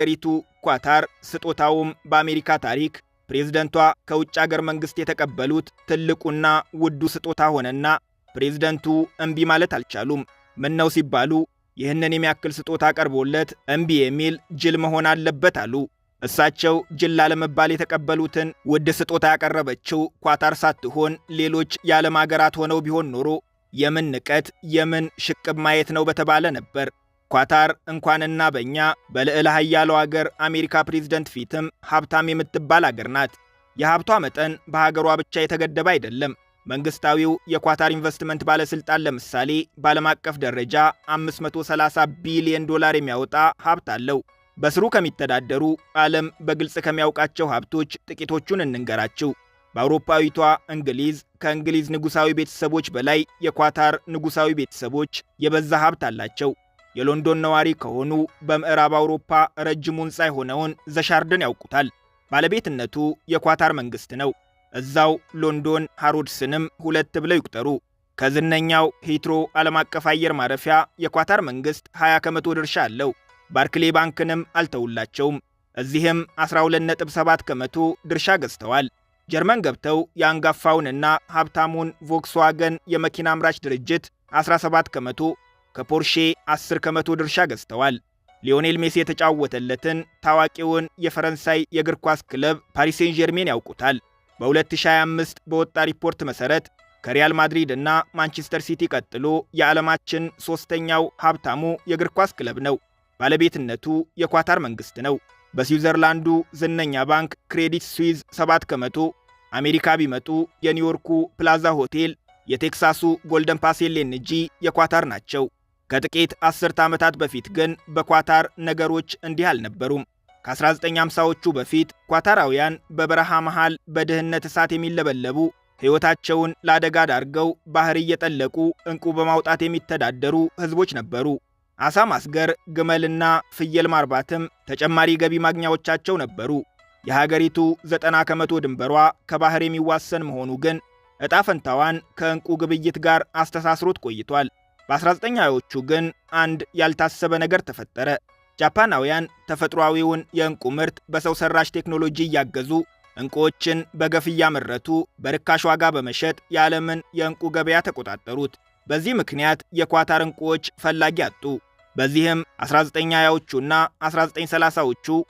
ሪቱ ኳታር ስጦታውም በአሜሪካ ታሪክ ፕሬዝደንቷ ከውጭ አገር መንግስት የተቀበሉት ትልቁና ውዱ ስጦታ ሆነና ፕሬዝደንቱ እምቢ ማለት አልቻሉም። ምነው ሲባሉ ይህንን የሚያክል ስጦታ ቀርቦለት እምቢ የሚል ጅል መሆን አለበት አሉ። እሳቸው ጅል ላለመባል የተቀበሉትን ውድ ስጦታ ያቀረበችው ኳታር ሳትሆን ሌሎች የዓለም አገራት ሆነው ቢሆን ኖሮ የምን ንቀት የምን ሽቅብ ማየት ነው በተባለ ነበር። ኳታር እንኳንና በእኛ በልዕለ ኃያለው አገር አሜሪካ ፕሬዝደንት ፊትም ሀብታም የምትባል አገር ናት። የሀብቷ መጠን በሀገሯ ብቻ የተገደበ አይደለም። መንግስታዊው የኳታር ኢንቨስትመንት ባለስልጣን ለምሳሌ በዓለም አቀፍ ደረጃ $530 ቢሊዮን የሚያወጣ ሀብት አለው። በስሩ ከሚተዳደሩ ዓለም በግልጽ ከሚያውቃቸው ሀብቶች ጥቂቶቹን እንንገራችሁ። በአውሮፓዊቷ እንግሊዝ ከእንግሊዝ ንጉሳዊ ቤተሰቦች በላይ የኳታር ንጉሳዊ ቤተሰቦች የበዛ ሀብት አላቸው። የሎንዶን ነዋሪ ከሆኑ በምዕራብ አውሮፓ ረጅሙ ሕንፃ የሆነውን ዘሻርድን ያውቁታል። ባለቤትነቱ የኳታር መንግስት ነው። እዛው ሎንዶን ሃሮድስንም ሁለት ብለው ይቁጠሩ። ከዝነኛው ሂትሮ ዓለም አቀፍ አየር ማረፊያ የኳታር መንግስት 20 ከመቶ ድርሻ አለው። ባርክሌ ባንክንም አልተውላቸውም። እዚህም 12.7 ከመቶ ድርሻ ገዝተዋል። ጀርመን ገብተው የአንጋፋውንና ሀብታሙን ቮክስዋገን የመኪና አምራች ድርጅት 17 ከመቶ፣ ከፖርሼ 10 ከመቶ ድርሻ ገዝተዋል። ሊዮኔል ሜሲ የተጫወተለትን ታዋቂውን የፈረንሳይ የእግር ኳስ ክለብ ፓሪስ ሴን ጀርሜን ያውቁታል። በ2025 በወጣ ሪፖርት መሠረት ከሪያል ማድሪድ እና ማንቸስተር ሲቲ ቀጥሎ የዓለማችን ሦስተኛው ሀብታሙ የእግር ኳስ ክለብ ነው። ባለቤትነቱ የኳታር መንግስት ነው። በስዊዘርላንዱ ዝነኛ ባንክ ክሬዲት ስዊዝ 7 ከመቶ፣ አሜሪካ ቢመጡ የኒውዮርኩ ፕላዛ ሆቴል፣ የቴክሳሱ ጎልደን ፓስ ኤልኤንጂ የኳታር ናቸው። ከጥቂት 10 ዓመታት በፊት ግን በኳታር ነገሮች እንዲህ አልነበሩም። ከ1950ዎቹ በፊት ኳታራውያን በበረሃ መሃል በድህነት እሳት የሚለበለቡ ሕይወታቸውን ለአደጋ ዳርገው ባህር እየጠለቁ ዕንቁ በማውጣት የሚተዳደሩ ሕዝቦች ነበሩ። ዓሣ ማስገር፣ ግመልና ፍየል ማርባትም ተጨማሪ ገቢ ማግኛዎቻቸው ነበሩ። የሀገሪቱ 90 ከመቶ ድንበሯ ከባህር የሚዋሰን መሆኑ ግን ዕጣ ፈንታዋን ከዕንቁ ግብይት ጋር አስተሳስሮት ቆይቷል። በ1920ዎቹ ግን አንድ ያልታሰበ ነገር ተፈጠረ። ጃፓናውያን ተፈጥሯዊውን የዕንቁ ምርት በሰው ሰራሽ ቴክኖሎጂ እያገዙ ዕንቁዎችን በገፍ እያመረቱ በርካሽ ዋጋ በመሸጥ የዓለምን የዕንቁ ገበያ ተቆጣጠሩት። በዚህ ምክንያት የኳታር ዕንቁዎች ፈላጊ አጡ። በዚህም 1920ዎቹና 1930ዎቹ